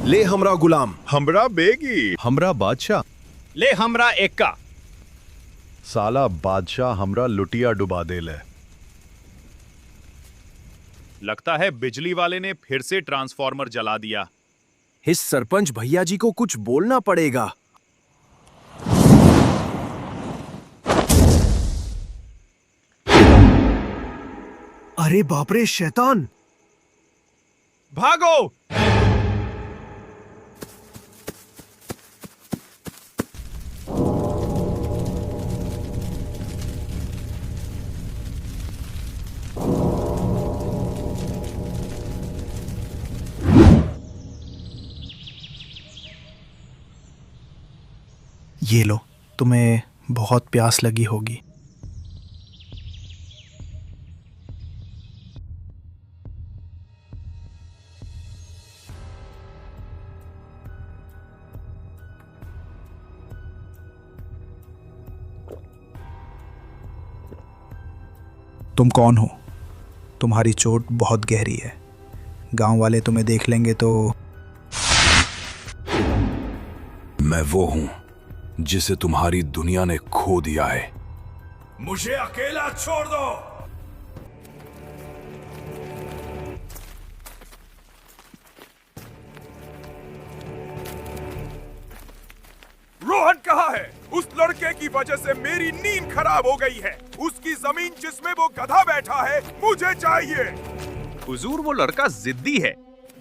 ले हमरा गुलाम, हमरा बेगी, हमरा बादशाह। ले हमरा एक्का। साला बादशाह हमरा लुटिया डुबा देले। लगता है बिजली वाले ने फिर से ट्रांसफॉर्मर जला दिया। इस सरपंच भैया जी को कुछ बोलना पड़ेगा। अरे बाप रे, शैतान! भागो! ये लो, तुम्हें बहुत प्यास लगी होगी। तुम कौन हो? तुम्हारी चोट बहुत गहरी है। गांव वाले तुम्हें देख लेंगे तो। मैं वो हूं जिसे तुम्हारी दुनिया ने खो दिया है। मुझे अकेला छोड़ दो। रोहन कहाँ है? उस लड़के की वजह से मेरी नींद खराब हो गई है। उसकी जमीन जिसमें वो गधा बैठा है मुझे चाहिए। हुजूर, वो लड़का जिद्दी है,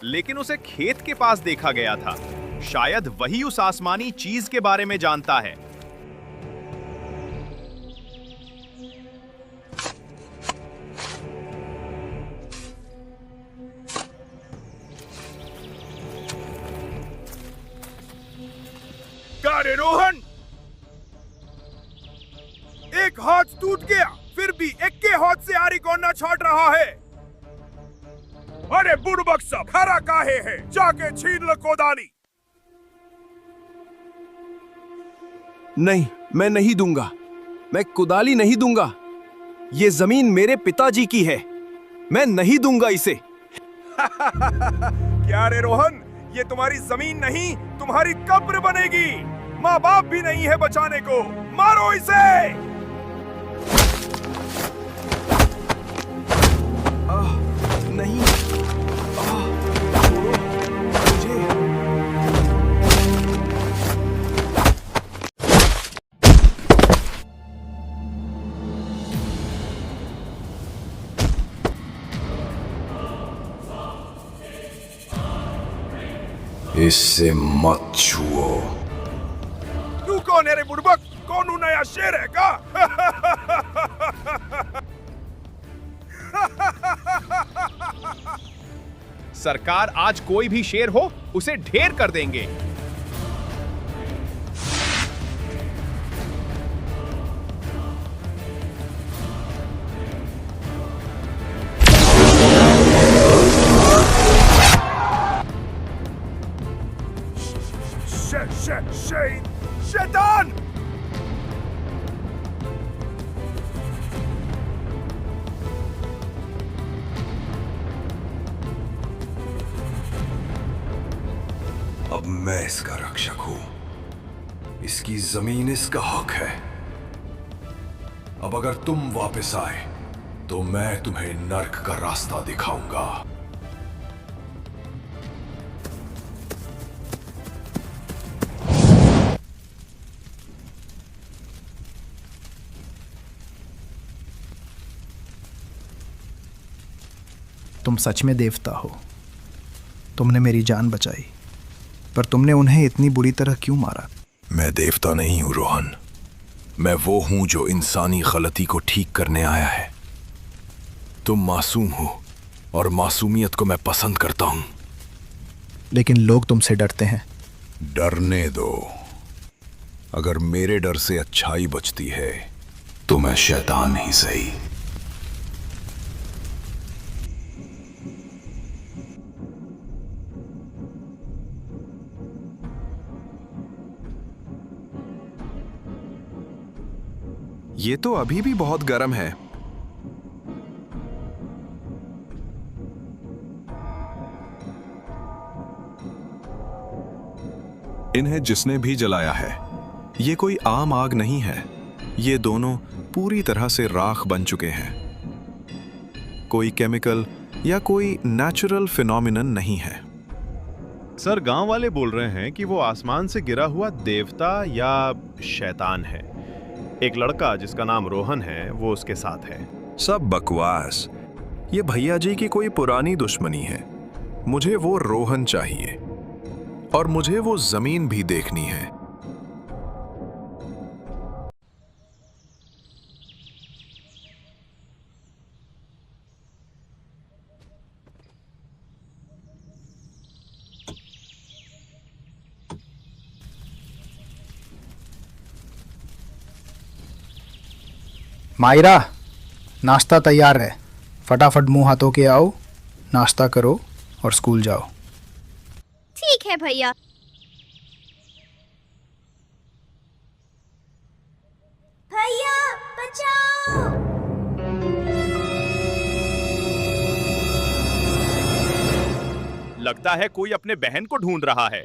लेकिन उसे खेत के पास देखा गया था। शायद वही उस आसमानी चीज के बारे में जानता है। अरे रोहन, एक हाथ टूट गया, फिर भी एक के हाथ से आरी गोना छाट रहा है। अरे बुड़बक सब खरा काहे है? जाके छीन लो कोदाली। नहीं, मैं नहीं दूंगा। मैं कुदाली नहीं दूंगा। ये जमीन मेरे पिताजी की है। मैं नहीं दूंगा इसे। क्या रे रोहन, ये तुम्हारी जमीन नहीं, तुम्हारी कब्र बनेगी। माँ बाप भी नहीं है बचाने को। मारो इसे। नहीं। इससे मत छुओ। तू कौन है रे बुड़बक? कौन हूँ, नया शेर है का? सरकार, आज कोई भी शेर हो उसे ढेर कर देंगे। शैतान! अब मैं इसका रक्षक हूं। इसकी जमीन इसका हक है। अब अगर तुम वापस आए तो मैं तुम्हें नर्क का रास्ता दिखाऊंगा। तुम सच में देवता हो। तुमने मेरी जान बचाई, पर तुमने उन्हें इतनी बुरी तरह क्यों मारा? मैं देवता नहीं हूं रोहन। मैं वो हूं जो इंसानी गलती को ठीक करने आया है। तुम मासूम हो और मासूमियत को मैं पसंद करता हूं। लेकिन लोग तुमसे डरते हैं। डरने दो। अगर मेरे डर से अच्छाई बचती है तो मैं शैतान ही सही। ये तो अभी भी बहुत गर्म है। इन्हें जिसने भी जलाया है, ये कोई आम आग नहीं है। ये दोनों पूरी तरह से राख बन चुके हैं। कोई केमिकल या कोई नेचुरल फिनोमिनन नहीं है। सर, गांव वाले बोल रहे हैं कि वो आसमान से गिरा हुआ देवता या शैतान है। एक लड़का जिसका नाम रोहन है, वो उसके साथ है। सब बकवास। ये भैया जी की कोई पुरानी दुश्मनी है। मुझे वो रोहन चाहिए और मुझे वो जमीन भी देखनी है। मायरा, नाश्ता तैयार है। फटाफट मुंह हाथों के आओ, नाश्ता करो और स्कूल जाओ। ठीक है भैया। भैया बचाओ! लगता है कोई अपने बहन को ढूंढ रहा है।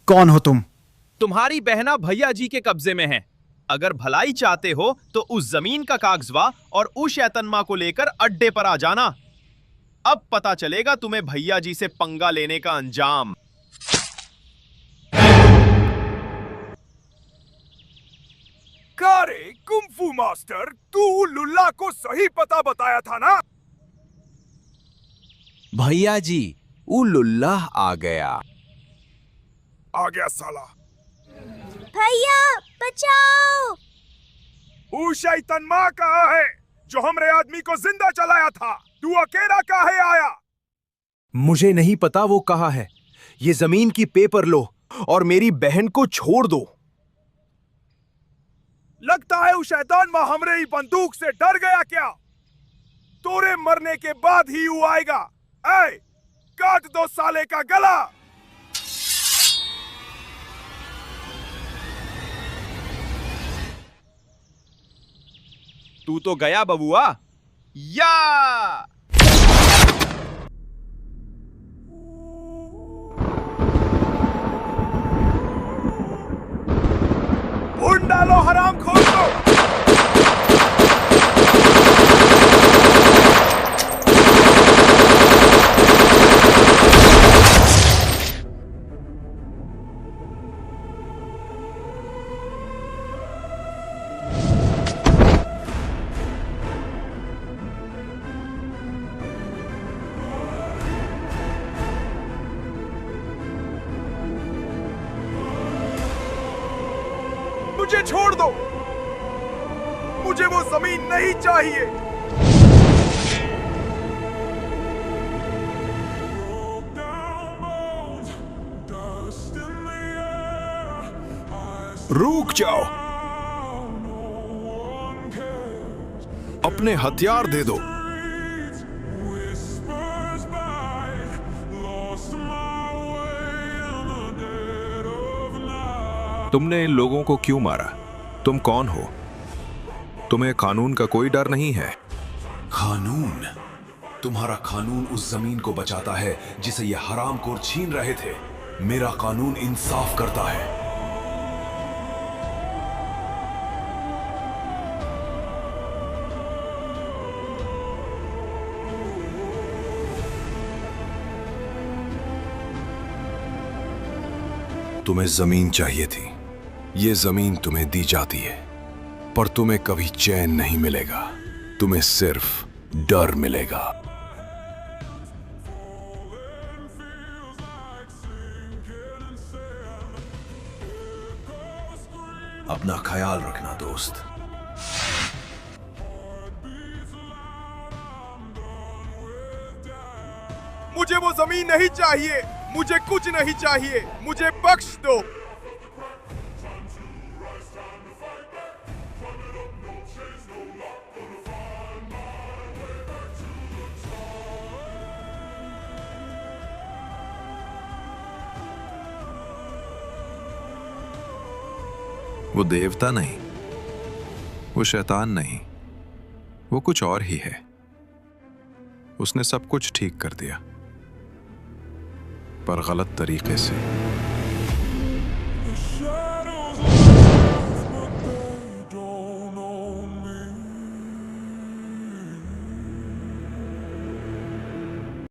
कौन हो तुम? तुम्हारी बहना भैया जी के कब्जे में है। अगर भलाई चाहते हो तो उस जमीन का कागजवा और उस शैतनमा को लेकर अड्डे पर आ जाना। अब पता चलेगा तुम्हें भैया जी से पंगा लेने का अंजाम। कारे कुंफू मास्टर, तू लुल्ला को सही पता बताया था ना? भैया जी, उल्लाह आ गया। आ गया साला। भैया बचाओ! शैतान माँ कहाँ है जो हमरे आदमी को जिंदा चलाया था? तू अकेला काहे आया? मुझे नहीं पता वो कहाँ है। ये जमीन की पेपर लो और मेरी बहन को छोड़ दो। लगता है वो शैतान माँ हमरे ही बंदूक से डर गया क्या? तोरे मरने के बाद ही वो आएगा। ऐ, काट दो साले का गला। तू तो गया बबुआ। या उड़ डालो हरामखोर को। मुझे छोड़ दो। मुझे वो जमीन नहीं चाहिए। रुक जाओ। अपने हथियार दे दो। तुमने इन लोगों को क्यों मारा? तुम कौन हो? तुम्हें कानून का कोई डर नहीं है? कानून? तुम्हारा कानून उस जमीन को बचाता है जिसे ये हरामखोर छीन रहे थे। मेरा कानून इंसाफ करता है। तुम्हें जमीन चाहिए थी। ये जमीन तुम्हें दी जाती है, पर तुम्हें कभी चैन नहीं मिलेगा। तुम्हें सिर्फ डर मिलेगा। अपना ख्याल रखना दोस्त। मुझे वो जमीन नहीं चाहिए। मुझे कुछ नहीं चाहिए। मुझे बख्श दो। वो देवता नहीं, वो शैतान नहीं, वो कुछ और ही है। उसने सब कुछ ठीक कर दिया, पर गलत तरीके से।